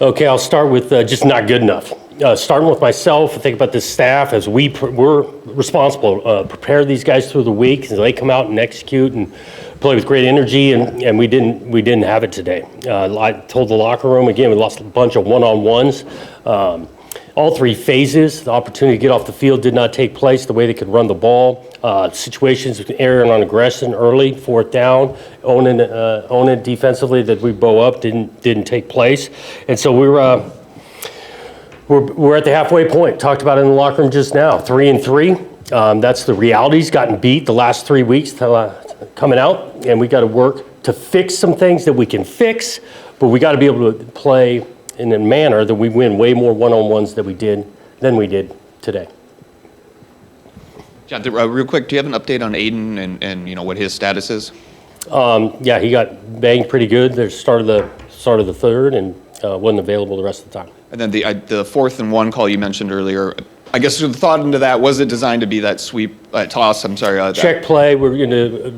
Okay, I'll start with just not good enough. Starting with myself, I think about the staff as we're responsible, prepare these guys through the week, so they come out and execute and play with great energy, and we didn't have it today. I told the locker room again, we lost a bunch of one-on-ones. All three phases, the opportunity to get off the field did not take place the way they could run the ball. Situations with erring on aggression early, fourth down, own it defensively that we bow up didn't take place. And so we're at the halfway point. Talked about it in the locker room just now, 3-3. That's the realities, gotten beat the last 3 weeks coming out, and we got to work to fix some things that we can fix, but we got to be able to play in a manner that we win way more one-on-ones than we did today. John, real quick, do you have an update on Aiden and what his status is? Yeah, he got banged pretty good. There's start of the third and wasn't available the rest of the time. And then the 4th and 1 call you mentioned earlier, I guess the thought into that, was it designed to be that sweep, toss, I'm sorry. Check play, we're gonna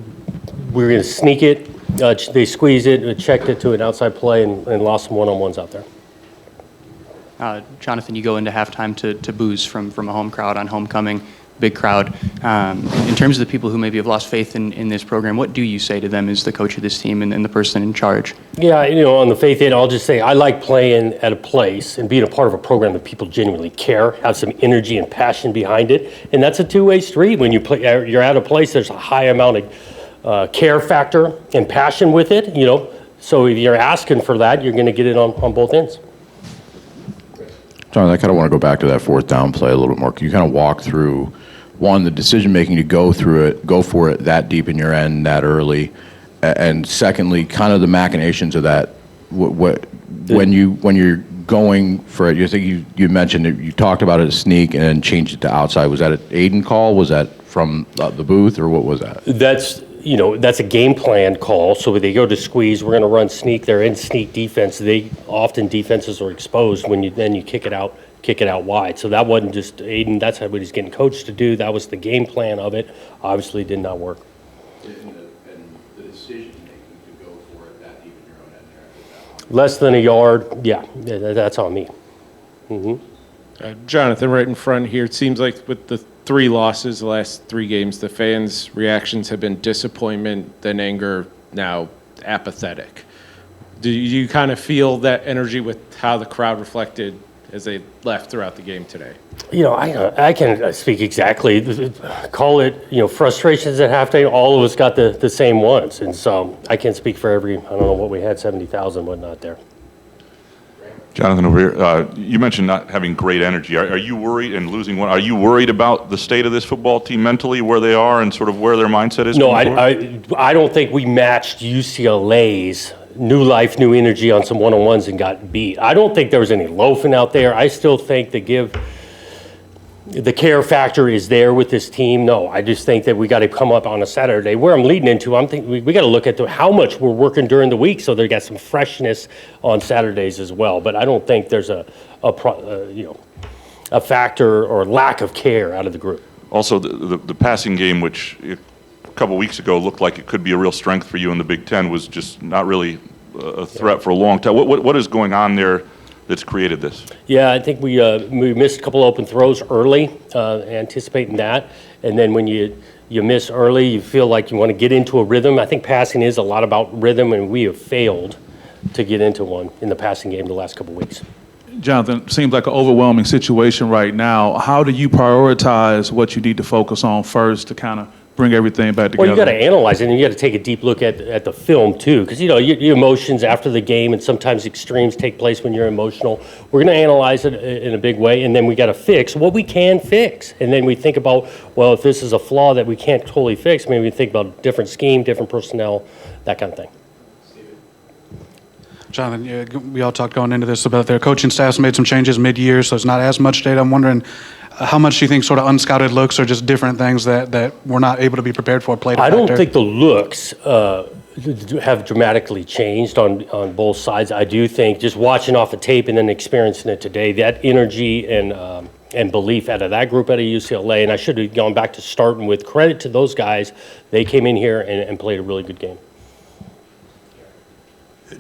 sneak it. They squeezed it, checked it to an outside play and lost some one-on-ones out there. Jonathan, you go into halftime to boos from a home crowd on homecoming, big crowd. In terms of the people who maybe have lost faith in this program, what do you say to them as the coach of this team and the person in charge? Yeah, on the faith end, I'll just say I like playing at a place and being a part of a program that people genuinely care, have some energy and passion behind it, and that's a two-way street. When you're at a place, there's a high amount of care factor and passion with it, So if you're asking for that, you're going to get it on both ends. John, I kind of want to go back to that fourth down play a little bit more. Can you kind of walk through, one, the decision making to go for it that deep in your end that early, and secondly, kind of the machinations of that. When you're going for it, you think you mentioned it, you talked about it as sneak and then changed it to outside. Was that an Aiden call? Was that from the booth, or what was that? That's a game plan call. So when they go to squeeze, we're going to run sneak. They're in sneak defense. Defenses are exposed when you kick it out wide. So that wasn't just Aiden. That's what he's getting coached to do. That was the game plan of it. Obviously, it did not work. And the decision making to go for it that deep in your own end there. Less than a yard. Yeah, that's on me. Mm-hmm. Jonathan, right in front here. It seems like with the 3 losses the last 3 games, the fans' reactions have been disappointment, then anger, now apathetic. Do you kind of feel that energy with how the crowd reflected as they left throughout the game today? I can speak exactly. Call it, frustrations at halftime. All of us got the same ones. And so I can't speak for I don't know what we had, 70,000, whatnot there. Jonathan, over here, you mentioned not having great energy. Are you worried and losing one? Are you worried about the state of this football team mentally, where they are and sort of where their mindset is? No, I don't think we matched UCLA's new life, new energy on some one-on-ones and got beat. I don't think there was any loafing out there. I still think the care factor is there with this team. No, I just think that we got to come up on a Saturday. Where I'm leading into, I'm thinking we got to look at how much we're working during the week, so they got some freshness on Saturdays as well. But I don't think there's a factor or lack of care out of the group. Also, the passing game, which a couple weeks ago looked like it could be a real strength for you in the Big Ten, was just not really a threat for a long time. What is going on there that's created this? Yeah, I think we missed a couple open throws early, anticipating that. And then when you miss early, you feel like you want to get into a rhythm. I think passing is a lot about rhythm, and we have failed to get into one in the passing game the last couple weeks. Jonathan, it seems like an overwhelming situation right now. How do you prioritize what you need to focus on first to kind of bring everything back together? Well, you got to analyze it, and you got to take a deep look at the film too, because your emotions after the game, and sometimes extremes take place when you're emotional. We're going to analyze it in a big way, and then we got to fix what we can fix, and then we think about, well, if this is a flaw that we can't totally fix, maybe we think about different scheme, different personnel, that kind of thing. Jonathan, we all talked going into this about their coaching staffs made some changes mid-year, so it's not as much data. I'm wondering how much do you think sort of unscouted looks or just different things that we're not able to be prepared for played a factor? I don't think the looks have dramatically changed on both sides. I do think just watching off the tape and then experiencing it today, that energy and belief out of that group out of UCLA, and I should have gone back to starting with credit to those guys. They came in here and played a really good game.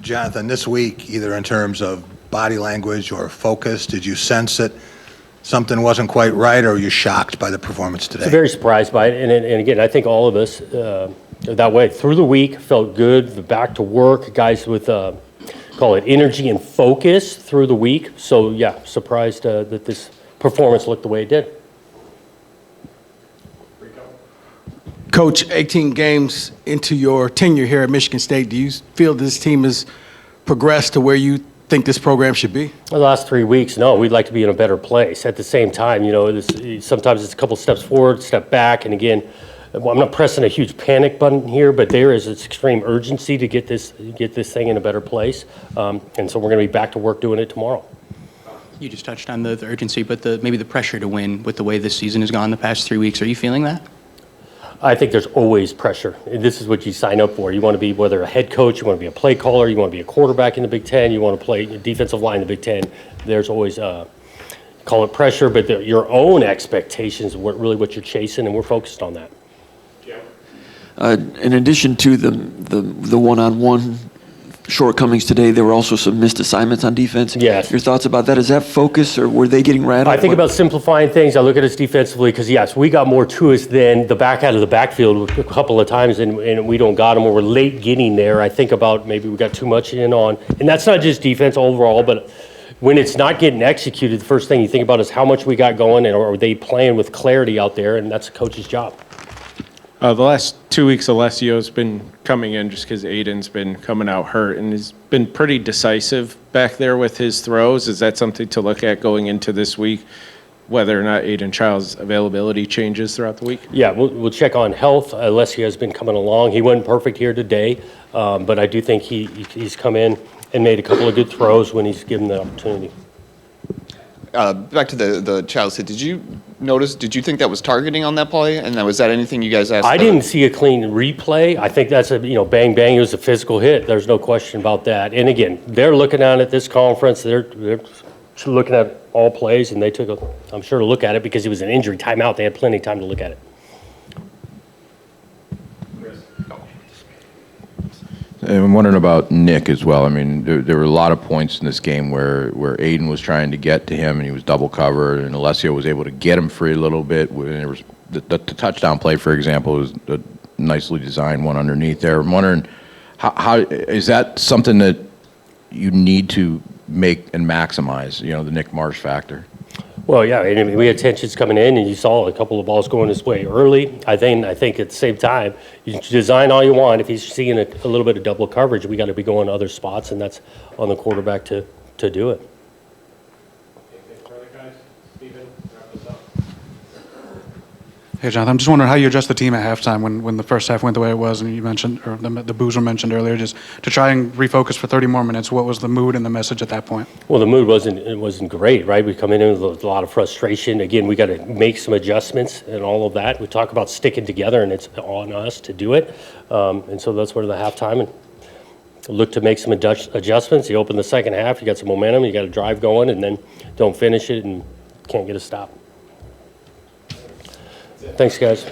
Jonathan, this week, either in terms of body language or focus? Did you sense that something wasn't quite right, or are you shocked by the performance today? So very surprised by it, and again, I think all of us that way through the week felt good. The back to work, guys with call it energy and focus through the week. So yeah, surprised that this performance looked the way it did. Coach, 18 games into your tenure here at Michigan State, do you feel this team has progressed to where you think this program should be? The last 3 weeks, no, we'd like to be in a better place. At the same time, you know, sometimes it's a couple steps forward, step back, and again, I'm not pressing a huge panic button here, but there is this extreme urgency to get this thing in a better place, and so we're going to be back to work doing it tomorrow. You just touched on the urgency, but maybe the pressure to win with the way this season has gone the past 3 weeks. Are you feeling that? I think there's always pressure. This is what you sign up for. You want to be whether a head coach, you want to be a play caller, you want to be a quarterback in the Big Ten, you want to play defensive line in the Big Ten. There's always, call it pressure, but your own expectations are really what you're chasing, and we're focused on that. In addition to the one-on-one shortcomings today, there were also some missed assignments on defense. Yes. Your thoughts about that? Is that focus, or were they getting rattled? I think about simplifying things. I look at us defensively because, yes, we got more to us than the back out of the backfield a couple of times, and we don't got them, or we're late getting there. I think about maybe we got too much in on, and that's not just defense overall, but when it's not getting executed, the first thing you think about is how much we got going, and are they playing with clarity out there, and that's a coach's job. The last 2 weeks, Alessio's been coming in just because Aiden's been coming out hurt, and he's been pretty decisive back there with his throws. Is that something to look at going into this week, whether or not Aiden Child's availability changes throughout the week? Yeah, we'll check on health. Alessio has been coming along. He wasn't perfect here today, but I do think he's come in and made a couple of good throws when he's given the opportunity. Back to the Childs hit, did you think that was targeting on that play? And was that anything you guys asked? I didn't see a clean replay. I think that's bang, bang. It was a physical hit. There's no question about that. And again, they're looking at this conference. They're looking at all plays, and they took I'm sure, a look at it because it was an injury timeout. They had plenty of time to look at it. And I'm wondering about Nick as well. I mean, there were a lot of points in this game where Aiden was trying to get to him and he was double covered, and Alessio was able to get him free a little bit. When there was the touchdown play, for example, was a nicely designed one underneath there. I'm wondering, how is that something that you need to make and maximize? The Nick Marsh factor. Well, yeah, I mean, we had tensions coming in, and you saw a couple of balls going his way early. I think at the same time, you design all you want. If he's seeing a little bit of double coverage, we got to be going to other spots, and that's on the quarterback to do it. Hey, Jonathan, I'm just wondering how you adjust the team at halftime when the first half went the way it was, and you mentioned, or the boos were mentioned earlier, just to try and refocus for 30 more minutes. What was the mood and the message at that point? Well, the mood wasn't great, right? We come in with a lot of frustration. Again, we got to make some adjustments and all of that. We talk about sticking together, and it's on us to do it. And so that's where the halftime and look to make some adjustments. You open the second half, you got some momentum, you got a drive going, and then don't finish it and can't get a stop. Thanks, guys.